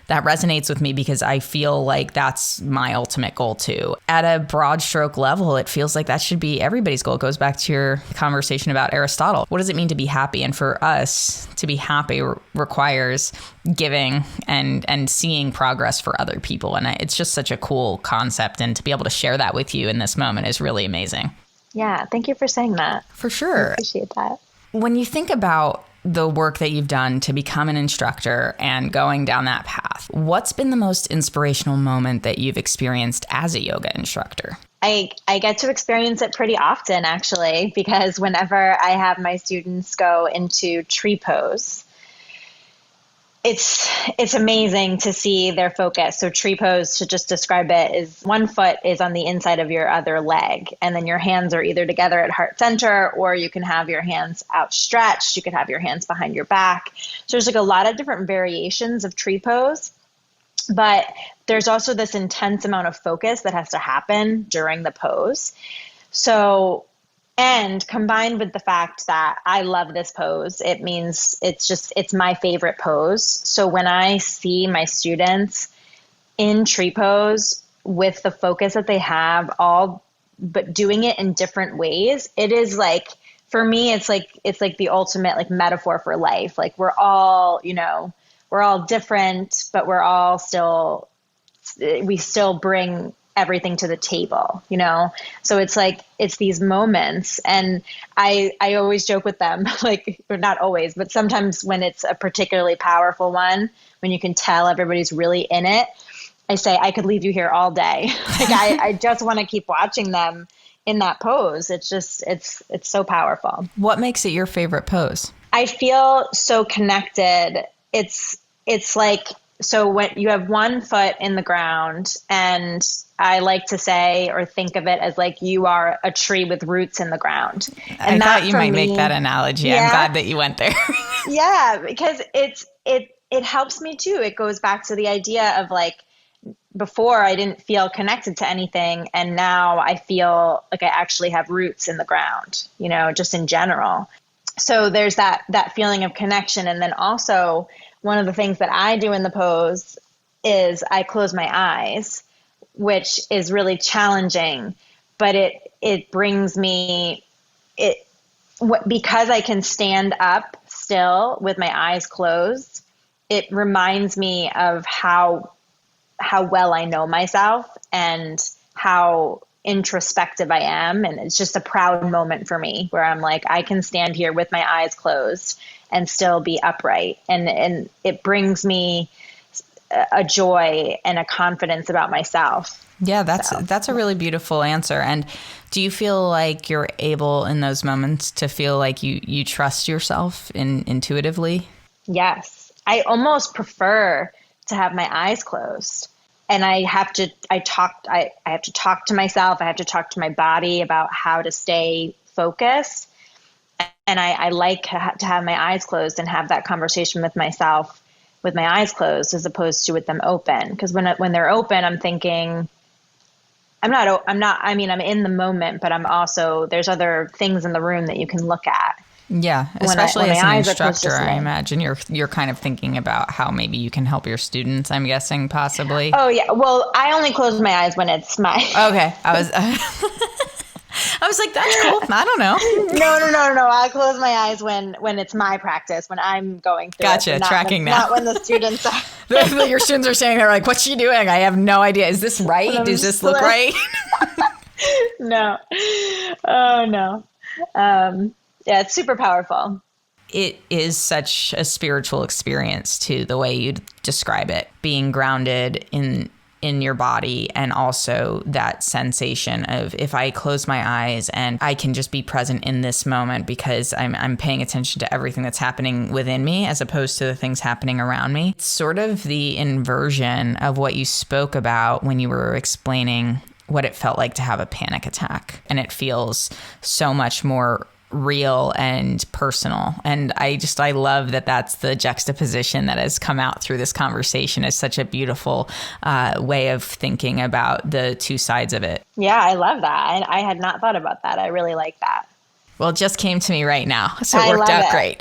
that resonates with me because I feel like that's my ultimate goal too. At a broad stroke level, it feels like that should be everybody's goal. It goes back to your conversation about Aristotle. What does it mean to be happy? And for us to be happy requires giving and seeing progress for other people. And it's just such a cool concept. And to be able to share that with you in this moment is really amazing. Yeah, thank you for saying that. For sure. I appreciate that. When you think about the work that you've done to become an instructor and going down that path, what's been the most inspirational moment that you've experienced as a yoga instructor? I get to experience it pretty often, actually, because whenever I have my students go into tree pose, it's amazing to see their focus. So tree pose, to just describe it, is one foot is on the inside of your other leg, and then your hands are either together at heart center, or you can have your hands outstretched. You could have your hands behind your back. So there's like a lot of different variations of tree pose, but there's also this intense amount of focus that has to happen during the pose. And combined with the fact that I love this pose, it means it's my favorite pose. So when I see my students in tree pose with the focus that they have, but doing it in different ways, it is like, for me, it's like the ultimate like metaphor for life. Like we're all different, but we still bring everything to the table, So it's like, it's these moments. And I always joke with them, like, or not always, but sometimes when it's a particularly powerful one, when you can tell everybody's really in it, I say, I could leave you here all day. Like, I just want to keep watching them in that pose. It's just, it's so powerful. What makes it your favorite pose? I feel so connected. It's like, so when you have one foot in the ground, and I like to say or think of it as like you are a tree with roots in the ground. And I thought you might make that analogy. Yeah. I'm glad that you went there. Yeah, because it helps me too. It goes back to the idea of like, before I didn't feel connected to anything, and now I feel like I actually have roots in the ground, just in general. So there's that feeling of connection. And then also, one of the things that I do in the pose is I close my eyes, which is really challenging, but it brings me because I can stand up still with my eyes closed. It reminds me of how well I know myself and how introspective I am. And it's just a proud moment for me where I'm like, I can stand here with my eyes closed and still be upright. And it brings me a joy and a confidence about myself. Yeah, that's a really beautiful answer. And do you feel like you're able in those moments to feel like you trust yourself intuitively? Yes. I almost prefer to have my eyes closed. And I have to talk to myself. I have to talk to my body about how to stay focused. And I like to have my eyes closed and have that conversation with myself with my eyes closed, as opposed to with them open. Because when they're open, I'm thinking, I'm in the moment, but I'm also, there's other things in the room that you can look at. Yeah, especially as an instructor, I imagine you're kind of thinking about how maybe you can help your students, I'm guessing, possibly. Oh, yeah. Well, I only close my eyes when it's my... Okay. I was like, that's cool. I don't know. No. I close my eyes when it's my practice, when I'm going through Gotcha. It. Tracking now. Not when the students are. Your students are saying, they're like, what's she doing? I have no idea. Is this right? Does this look right? No. Oh, no. Yeah, it's super powerful. It is such a spiritual experience too, the way you describe it, being grounded in your body, and also that sensation of, if I close my eyes and I can just be present in this moment because I'm paying attention to everything that's happening within me as opposed to the things happening around me. It's sort of the inversion of what you spoke about when you were explaining what it felt like to have a panic attack. And it feels so much more real and personal. And I love that that's the juxtaposition that has come out through this conversation. Is such a beautiful way of thinking about the two sides of it. Yeah, I love that. I had not thought about that. I really like that. Well, it just came to me right now. So it worked out great.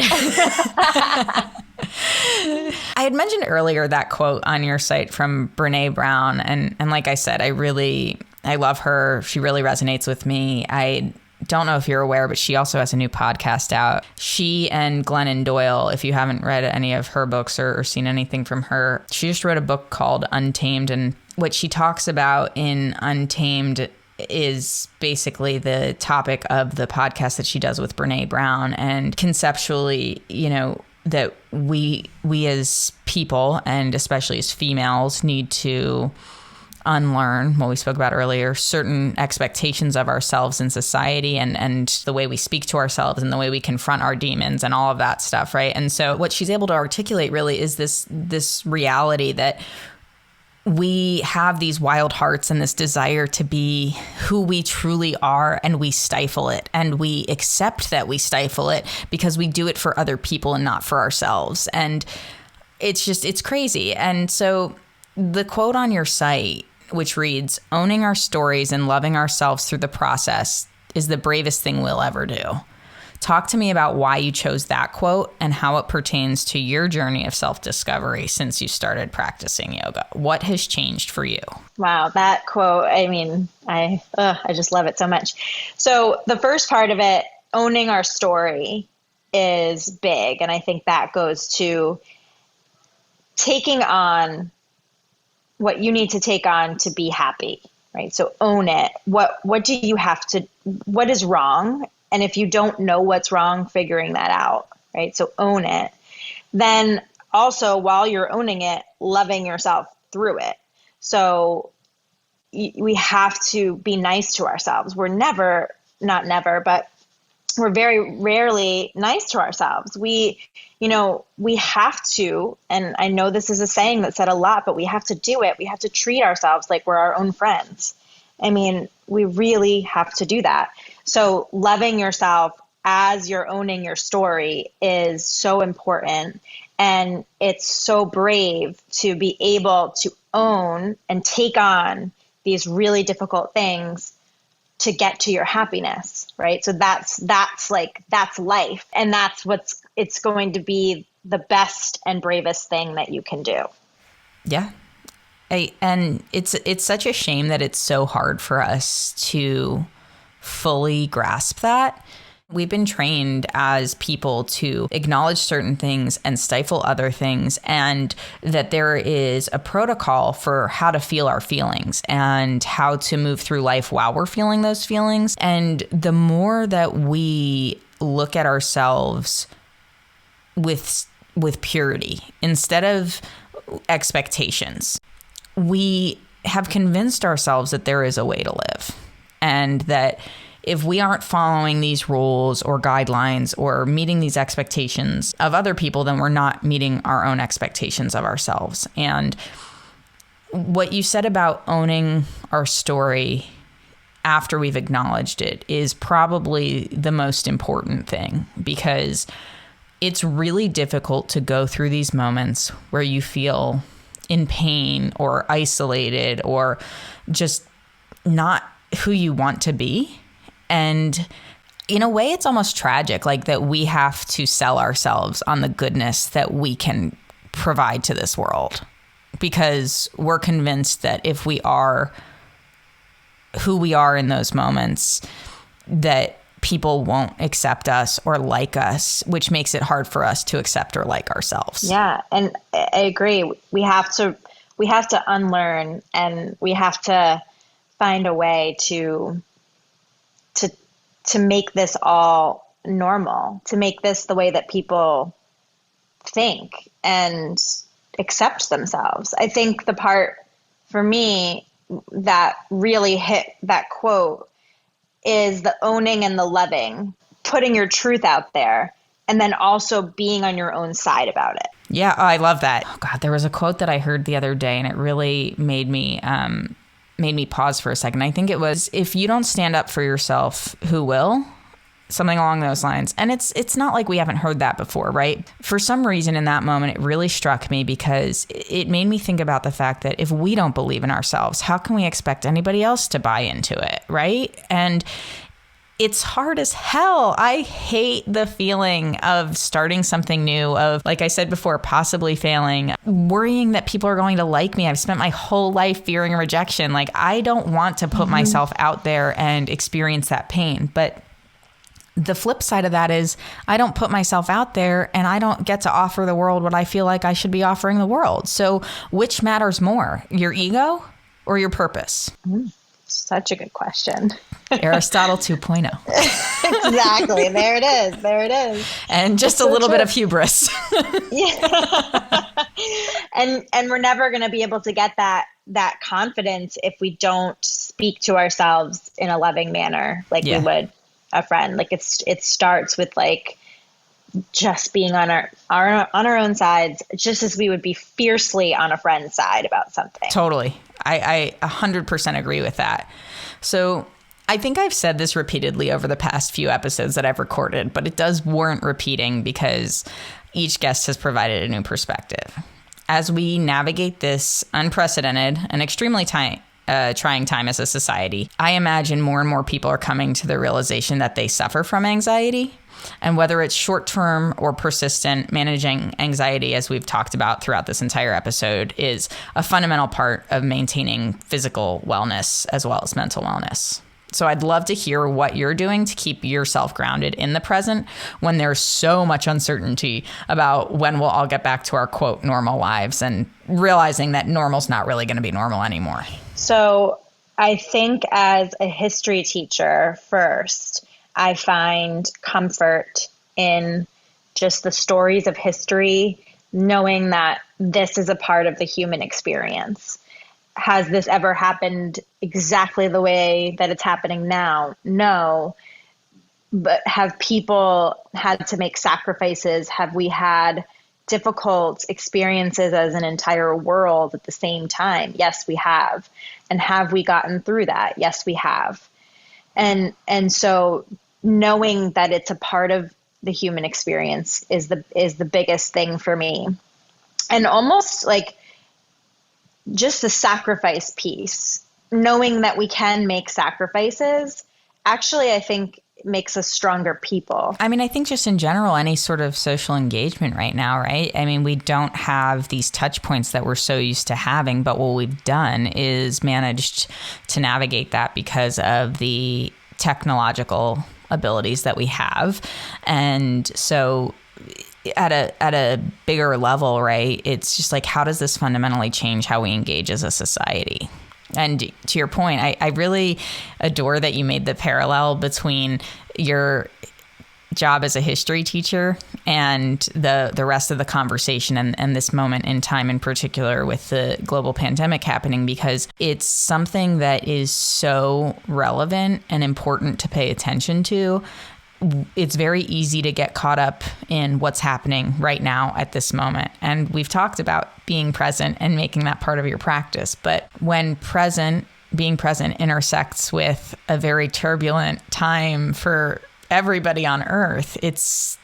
I had mentioned earlier that quote on your site from Brene Brown. And like I said, I love her. She really resonates with me. I don't know if you're aware, but she also has a new podcast out. She and Glennon Doyle, if you haven't read any of her books or seen anything from her, she just wrote a book called Untamed. And what she talks about in Untamed is basically the topic of the podcast that she does with Brene Brown. And conceptually, that we as people, and especially as females, need to unlearn what we spoke about earlier, certain expectations of ourselves in society and the way we speak to ourselves and the way we confront our demons and all of that stuff, right? And so what she's able to articulate really is this reality that we have these wild hearts and this desire to be who we truly are, and we stifle it, and we accept that we stifle it because we do it for other people and not for ourselves. And it's crazy. And so the quote on your site, which reads, "Owning our stories and loving ourselves through the process is the bravest thing we'll ever do." Talk to me about why you chose that quote and how it pertains to your journey of self-discovery since you started practicing yoga. What has changed for you? Wow, that quote, I mean, I just love it so much. So the first part of it, owning our story, is big. And I think that goes to taking on what you need to take on to be happy, right? So own it. What do you have to, what is wrong? And if you don't know what's wrong, figuring that out, right? So own it. Then also, while you're owning it, loving yourself through it. So we have to be nice to ourselves. We're not never, but we're very rarely nice to ourselves. We have to, and I know this is a saying that's said a lot, but we have to do it. We have to treat ourselves like we're our own friends. I mean, we really have to do that. So loving yourself as you're owning your story is so important. And it's so brave to be able to own and take on these really difficult things to get to your happiness, right? So that's life. And it's going to be the best and bravest thing that you can do. Yeah. And it's such a shame that it's so hard for us to fully grasp that. We've been trained as people to acknowledge certain things and stifle other things, and that there is a protocol for how to feel our feelings and how to move through life while we're feeling those feelings. And the more that we look at ourselves with purity instead of expectations, we have convinced ourselves that there is a way to live, and that if we aren't following these rules or guidelines or meeting these expectations of other people, then we're not meeting our own expectations of ourselves. And what you said about owning our story after we've acknowledged it is probably the most important thing, because it's really difficult to go through these moments where you feel in pain or isolated or just not who you want to be. And in a way, it's almost tragic, like that we have to sell ourselves on the goodness that we can provide to this world, because we're convinced that if we are who we are in those moments, that people won't accept us or like us, which makes it hard for us to accept or like ourselves. Yeah. And I agree. We have to unlearn, and we have to find a way to make this all normal, to make this the way that people think and accept themselves. I think the part for me that really hit that quote is the owning and the loving, putting your truth out there, and then also being on your own side about it. Yeah, I love that. Oh God, there was a quote that I heard the other day, and it really made me pause for a second. I think it was, if you don't stand up for yourself, who will? Something along those lines. And it's not like we haven't heard that before, right? For some reason in that moment, it really struck me, because it made me think about the fact that if we don't believe in ourselves, how can we expect anybody else to buy into it, right? And it's hard as hell. I hate the feeling of starting something new, of, like I said before, possibly failing, worrying that people are going to like me. I've spent my whole life fearing rejection. Like, I don't want to put myself out there and experience that pain. But the flip side of that is I don't put myself out there and I don't get to offer the world what I feel like I should be offering the world. So which matters more, your ego or your purpose? Such a good question. Aristotle 2.0. Exactly. There it is. There it is. And just a little bit of hubris. Yeah. And we're never going to be able to get that confidence if we don't speak to ourselves in a loving manner, like we would a friend. Like, it starts with like just being on our own sides, just as we would be fiercely on a friend's side about something. Totally. I 100% agree with that. So I think I've said this repeatedly over the past few episodes that I've recorded, but it does warrant repeating because each guest has provided a new perspective. As we navigate this unprecedented and extremely trying time as a society, I imagine more and more people are coming to the realization that they suffer from anxiety. And whether it's short-term or persistent, managing anxiety, as we've talked about throughout this entire episode, is a fundamental part of maintaining physical wellness as well as mental wellness. So I'd love to hear what you're doing to keep yourself grounded in the present when there's so much uncertainty about when we'll all get back to our, quote, normal lives, and realizing that normal's not really going to be normal anymore. So I think as a history teacher first, I find comfort in just the stories of history, knowing that this is a part of the human experience. Has this ever happened exactly the way that it's happening now? No. But have people had to make sacrifices? Have we had difficult experiences as an entire world at the same time? Yes, we have. And have we gotten through that? Yes, we have. And so knowing that it's a part of the human experience is the biggest thing for me. And almost like just the sacrifice piece, knowing that we can make sacrifices, actually, I think makes us stronger people. I mean, I think just in general, any sort of social engagement right now, right? I mean, we don't have these touch points that we're so used to having, but what we've done is managed to navigate that because of the technological abilities that we have. And so at a bigger level, right, it's just like, how does this fundamentally change how we engage as a society? And to your point, I really adore that you made the parallel between your job as a history teacher and the rest of the conversation and this moment in time in particular with the global pandemic happening, because it's something that is so relevant and important to pay attention to. It's very easy to get caught up in what's happening right now at this moment. And we've talked about being present and making that part of your practice. But when being present intersects with a very turbulent time for everybody on Earth, it's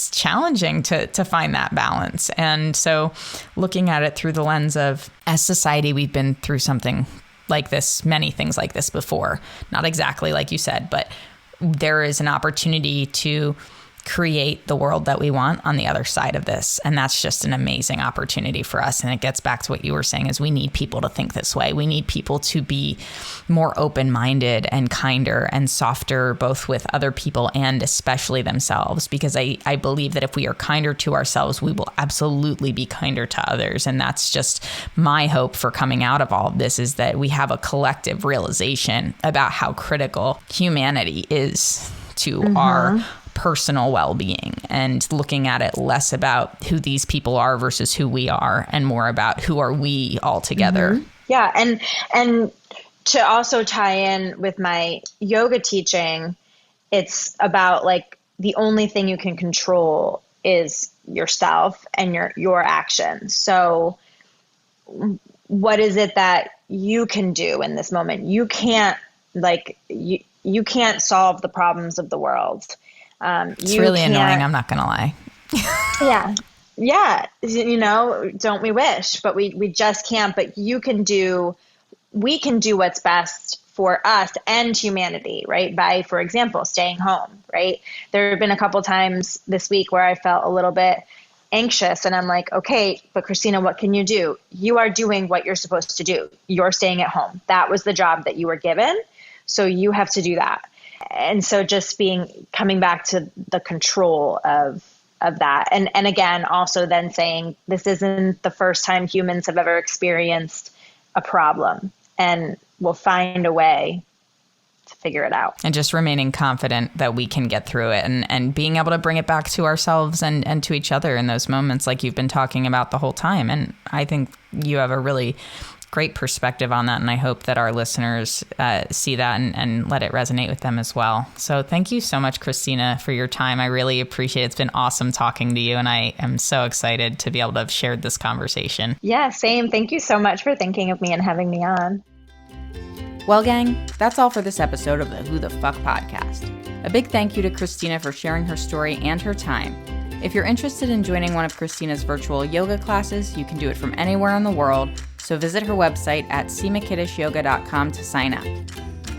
challenging to find that balance. And so looking at it through the lens of, as society, we've been through something like this, many things like this before, not exactly like you said, but there is an opportunity to create the world that we want on the other side of this. And that's just an amazing opportunity for us. And it gets back to what you were saying, is we need people to think this way. We need people to be more open-minded and kinder and softer, both with other people and especially themselves, because I believe that if we are kinder to ourselves, we will absolutely be kinder to others. And that's just my hope for coming out of all of this, is that we have a collective realization about how critical humanity is to our personal well-being, and looking at it less about who these people are versus who we are, and more about who are we all together. Yeah. And to also tie in with my yoga teaching, it's about like the only thing you can control is yourself and your actions. So what is it that you can do in this moment? You can't you can't solve the problems of the world. It's really annoying. I'm not going to lie. Yeah. Don't we wish, but we just can't. But we can do what's best for us and humanity, right? By, for example, staying home, right? There have been a couple times this week where I felt a little bit anxious, and I'm like, okay, but Christina, what can you do? You are doing what you're supposed to do. You're staying at home. That was the job that you were given. So you have to do that. And so just coming back to the control of that. And again, also then saying, this isn't the first time humans have ever experienced a problem, and we'll find a way to figure it out. And just remaining confident that we can get through it, and being able to bring it back to ourselves and to each other in those moments like you've been talking about the whole time. And I think you have a really great perspective on that, and I hope that our listeners see that and let it resonate with them as well. So thank you so much, Christina, for your time. I really appreciate it. It's been awesome talking to you, and I am so excited to be able to have shared this conversation. Yeah, same. Thank you so much for thinking of me and having me on. Well, gang, that's all for this episode of the Who the Fuck podcast. A big thank you to Christina for sharing her story and her time. If you're interested in joining one of Christina's virtual yoga classes, you can do it from anywhere in the world, so visit her website at cmckitishyoga.com to sign up.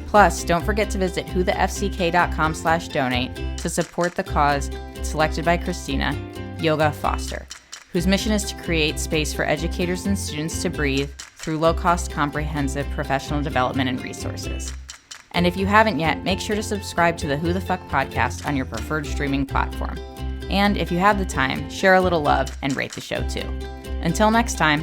Plus, don't forget to visit whothefck.com/donate to support the cause selected by Christina, Yoga Foster, whose mission is to create space for educators and students to breathe through low-cost, comprehensive professional development and resources. And if you haven't yet, make sure to subscribe to the Who the Fuck podcast on your preferred streaming platform. And if you have the time, share a little love and rate the show too. Until next time.